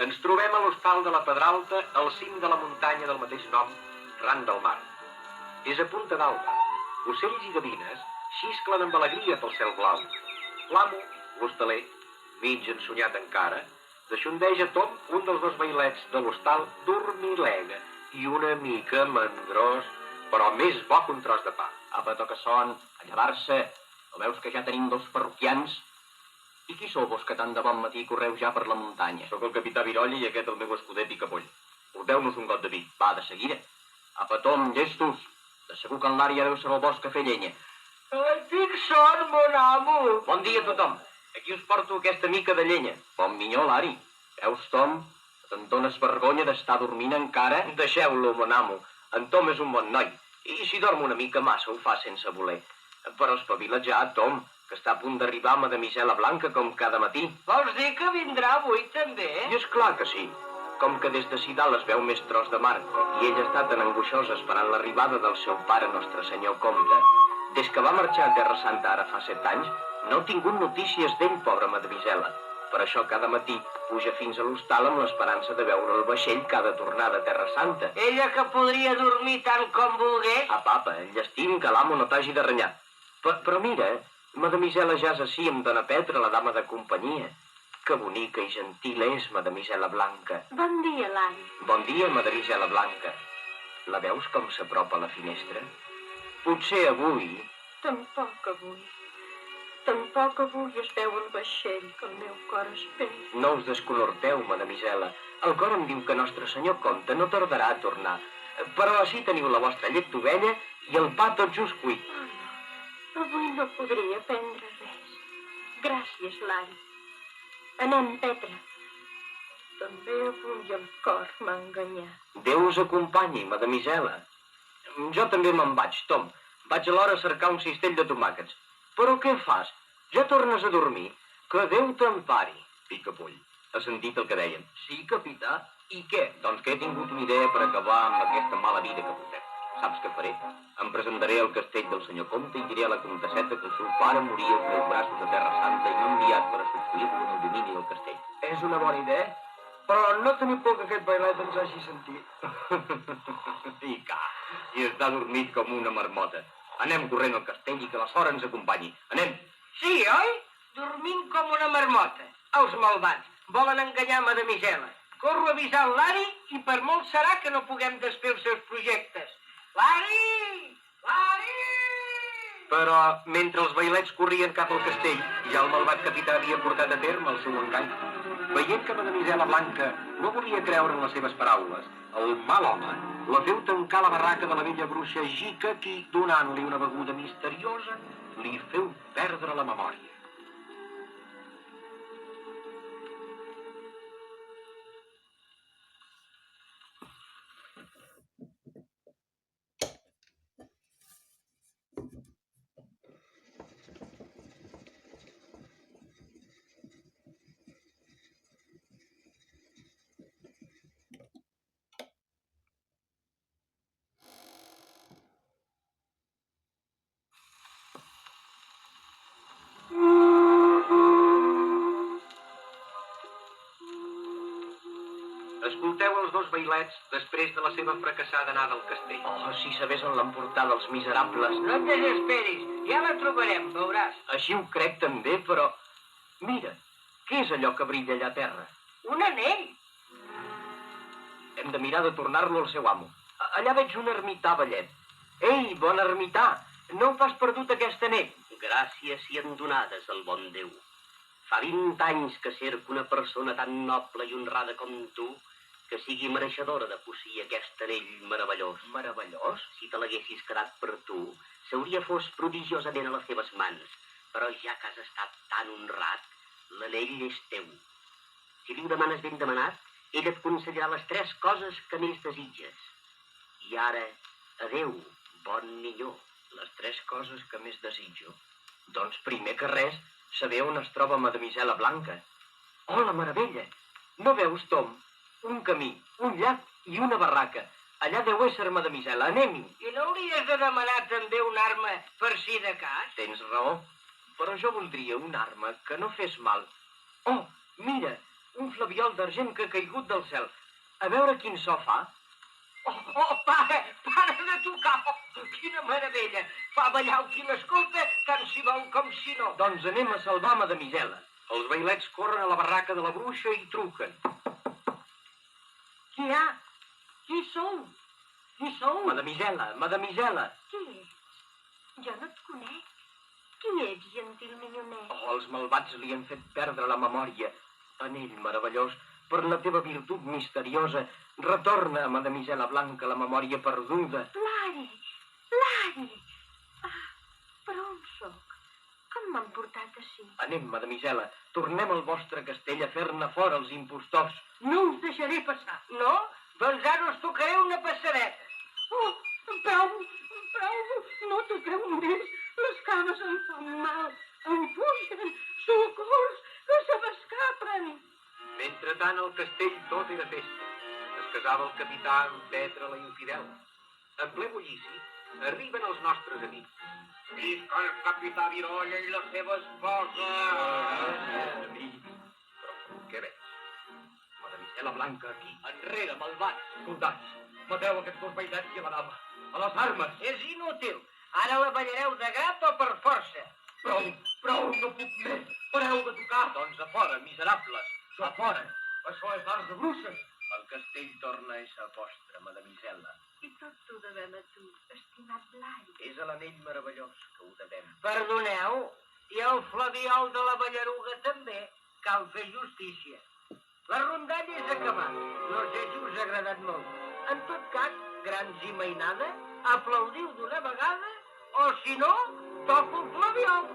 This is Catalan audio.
Ens trobem a l'hostal de la Pedralta, al cim de la muntanya del mateix nom, ran del mar. És a punta d'alba. Ocells i gavines xisclen amb alegria pel cel blau. L'amo, l'hostaler, mig ensonyat encara, deixondeja Tom, un dels dos vailets de l'hostal, dormilega i una mica mandrós, però més bo que un tros de pa. Apa, toca son, a llevar-se. No veus que ja tenim dos parroquians? I qui sou vos que tant de bon matí correu ja per la muntanya? Sóc el capità Virolla i aquest el meu escudet i capoll. Porteu-nos un got de vi. Va, de seguida. Apa, Tom, llestos. De segur que en l'àrea deu ser al bosc a fer llenya. Tinc son, mon amo. Bon dia a tothom. Aquí us porto aquesta mica de llenya. Bon minyó, l'Ari. Veus, Tom? Te'n dones vergonya d'estar dormint encara? Deixeu-lo, mon amo. En Tom és un bon noi. I si dorm una mica massa ho fa sense voler. Però espavila't ja, Tom, que està a punt d'arribar Mademoiselle Blanca com cada matí. Vols dir que vindrà avui també? I és clar que sí. Com que des de Cidal es veu més tros de mar i ella està tan angoixosa esperant l'arribada del seu pare, Nostre Senyor Comte. Des que va marxar a Terra Santa ara fa 7 anys, no ha tingut notícies d'ell, pobra Mademoiselle. Per això cada matí puja fins a l'hostal amb l'esperança de veure el vaixell que ha de tornar de Terra Santa. Ella que podria dormir tant com volgués. Ah, papa, llestim que l'amo no t'hagi de renyar. Però mira, Mademoiselle ja és ací amb dona Petra, la dama de companyia. Que bonica i gentil és Mademoiselle Blanca. Bon dia, Lari. Bon dia, Mademoiselle Blanca. La veus com s'apropa a la finestra? Potser avui... Tampoc avui. Tampoc avui es veu el vaixell que el meu cor espera. No us descolorteu, Mademoiselle. El cor em diu que Nostre Senyor Comte no tardarà a tornar. Però així teniu la vostra llet d'ovella i el pa tot just cuit. Oh, no. Avui no podria prendre res. Gràcies, Lari. Anem, Petra. També avui el cor m'ha enganyat. Déu us acompanyi, Mademoiselle. Jo també me'n vaig, Tom. Vaig alhora a cercar un cistell de tomàquets. Però què fas? Ja tornes a dormir? Que Déu t'empari. Picapoll, has sentit el que dèiem? Sí, capità. I què? Doncs que he tingut una idea per acabar amb aquesta mala vida que portem. Saps què faré? Em presentaré al castell del senyor Comte i diré a la comtesseta que el seu pare moria als meus braços a Terra Santa i m'ha enviat per a substituir-lo en el domini del castell. És una bona idea, però no teniu por que aquest bailet ens hagi sentit. I està dormit com una marmota. Anem corrent al castell i que la sort ens acompanyi. Anem! Sí, oi? Dormint com una marmota. Els malvats volen enganyar Mademoiselle. Corro a avisar el Lari i per molt serà que no puguem desfer els seus projectes. Lari! Lari! Però mentre els vailets corrien cap al castell, ja el malvat capità havia portat a terme el seu engany. Veient que Mademoiselle Blanca no volia creure en les seves paraules, el mal home la feu tancar a la barraca de la vella bruixa Gica, qui, donant-li una beguda misteriosa, li feu perdre la memòria. Escolteu els dos vailets després de la seva fracassada anada al castell. Oh, si sabés on l'han portat els miserables. No et desesperis, ja la trobarem, veuràs. Així ho crec també, però... Mira, què és allò que brilla allà a terra? Un anell. Hem de mirar de tornar-lo al seu amo. Allà veig un ermità vellet. Ei, bon ermità, no pas perdut aquest anell? Gràcies sien donades al bon Déu. Fa 20 anys que cerco una persona tan noble i honrada com tu que sigui mereixedora de posseir aquest anell meravellós. Meravellós? Si te l'haguessis quedat per tu, s'hauria fos prodigiosament a les teves mans. Però ja que has estat tan honrat, l'anell és teu. Si li ho demanes ben demanat, ell et concedirà les 3 coses que més desitges. I ara, adeu, bon minyó. Les 3 coses que més desitjo? Doncs primer que res, saber on es troba Mademoiselle Blanca. Oh, la meravella! No veus, Tom? Un camí, un llac i una barraca. Allà deu ésser Mademoiselle, anem-hi. I no hauries de demanar també una arma per si de cas? Tens raó, però jo voldria una arma que no fes mal. Oh, mira, un flabiol d'argent que ha caigut del cel. A veure quin so fa. Oh, pare de tocar! Oh, quina meravella! Fa ballar el qui l'escolta, tant si vol com si no. Doncs anem a salvar Madamisela. Els vailets corren a la barraca de la bruixa i truquen. Qui hi ha? Qui sou? Qui sou? Madamisela. Qui ets? Jo no et conec. Qui ets, gentil minyonet? Oh, els malvats li han fet perdre la memòria. Anell meravellós, per la teva virtut misteriosa, retorna a Madamisela Blanca la memòria perduda. Lari! Ah, però on sóc? Com m'han portat ací? Anem, Madamisela, tornem al vostre castell a fer-ne fora els impostors. No us deixaré passar. No? Doncs ara us tocaré una passadeta. Oh, prou, no toqueu més. Les cames em fan mal, em pugen, socors, que se m'escapen. Mentrestant, al castell tot era festa. Es casava el capità amb Petra la infidel. En ple bullici, arriben els nostres amics. Visca el capità Virolla i la seva esposa! Però què veig? Madamisela Blanca aquí. Enrere, malvats. Soldats, mateu aquests dos vailets i a la dama. A les armes! És inútil. Ara la ballareu de grat o per força? Prou, no puc més. Pareu de tocar. Doncs a fora, miserables. A fora. Això és art de bruixes. El castell torna a ésser vostre, Madamisela. I tot t'ho devem a tu, estimat Lari. És a l'anell meravellós que ho devem. Perdoneu, i el flabiol de la Ballaruga també. Cal fer justícia. La rondalla és acabat. No sé si us ha agradat molt. En tot cas, grans i mainada, aplaudiu d'una vegada, o si no, toco el flabiol.